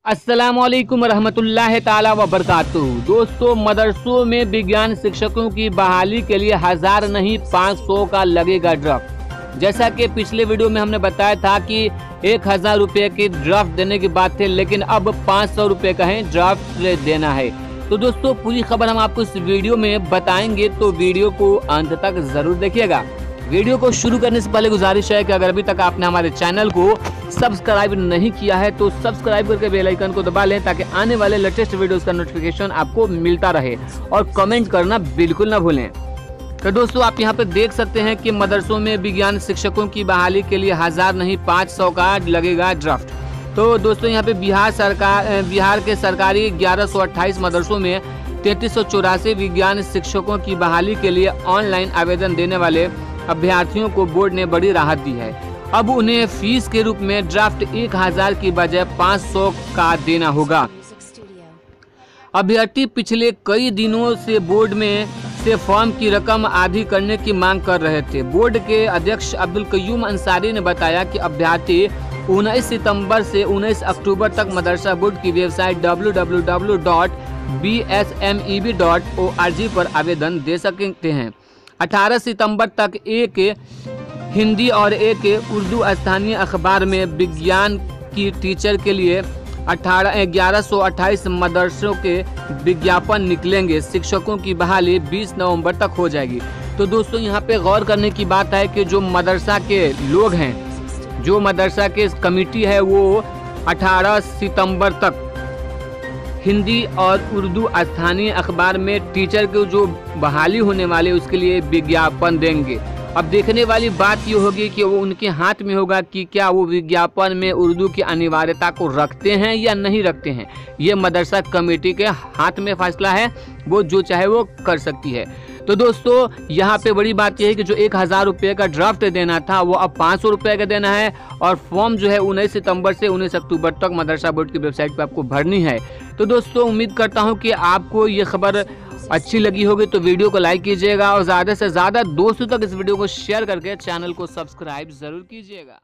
अस्सलामुअलैकुम रहमतुल्लाहि ताला व बरकातुहू। दोस्तों, मदरसों में विज्ञान शिक्षकों की बहाली के लिए 1000 नहीं 500 का लगेगा ड्राफ्ट। जैसा कि पिछले वीडियो में हमने बताया था कि 1000 रुपये की ड्राफ्ट देने की बात थी, लेकिन अब 500 रुपये का है ड्राफ्ट देना है। तो दोस्तों, पूरी खबर हम आपको इस वीडियो में बताएंगे, तो वीडियो को अंत तक जरूर देखिएगा। वीडियो को शुरू करने से पहले गुजारिश है कि अगर अभी तक आपने हमारे चैनल को सब्सक्राइब नहीं किया है तो सब्सक्राइब करके बेल आइकन को दबा लें, ताकि आने वाले लेटेस्ट वीडियोस का नोटिफिकेशन आपको मिलता रहे। और कमेंट करना बिल्कुल ना भूलें। तो दोस्तों, आप यहाँ पे देख सकते हैं कि मदरसों में विज्ञान शिक्षकों की बहाली के लिए 1000 नहीं 500 का लगेगा ड्राफ्ट। तो दोस्तों, यहाँ पे बिहार के सरकारी 1128 मदरसों में 3384 विज्ञान शिक्षकों की बहाली के लिए ऑनलाइन आवेदन देने वाले अभ्यर्थियों को बोर्ड ने बड़ी राहत दी है। अब उन्हें फीस के रूप में ड्राफ्ट 1000 की बजाय 500 का देना होगा। अभ्यर्थी पिछले कई दिनों से बोर्ड में से फॉर्म की रकम आधी करने की मांग कर रहे थे। बोर्ड के अध्यक्ष अब्दुल कयूम अंसारी ने बताया कि अभ्यर्थी 19 सितंबर से 19 अक्टूबर तक मदरसा बोर्ड की वेबसाइट www.bsmeb.org पर आवेदन दे सकते हैं। 18 सितंबर तक एक हिंदी और एक उर्दू स्थानीय अखबार में विज्ञान की टीचर के लिए 1128 मदरसों के विज्ञापन निकलेंगे। शिक्षकों की बहाली 20 नवंबर तक हो जाएगी। तो दोस्तों, यहाँ पे गौर करने की बात है कि जो मदरसा के लोग हैं, जो मदरसा के कमेटी है, वो 18 सितंबर तक हिंदी और उर्दू स्थानीय अखबार में टीचर के जो बहाली होने वाले उसके लिए विज्ञापन देंगे। अब देखने वाली बात ये होगी कि वो उनके हाथ में होगा कि क्या वो विज्ञापन में उर्दू की अनिवार्यता को रखते हैं या नहीं रखते हैं। ये मदरसा कमेटी के हाथ में फैसला है, वो जो चाहे वो कर सकती है। तो दोस्तों, यहाँ पे बड़ी बात यह है कि जो 1000 रुपये का ड्राफ्ट देना था वो अब 500 रुपये का देना है। और फॉर्म जो है 19 सितंबर से 19 अक्टूबर तक मदरसा बोर्ड की वेबसाइट पे आपको भरनी है। तो दोस्तों, उम्मीद करता हूँ कि आपको ये खबर अच्छी लगी होगी, तो वीडियो को लाइक कीजिएगा और ज़्यादा से ज़्यादा दोस्तों तक इस वीडियो को शेयर करके चैनल को सब्सक्राइब ज़रूर कीजिएगा।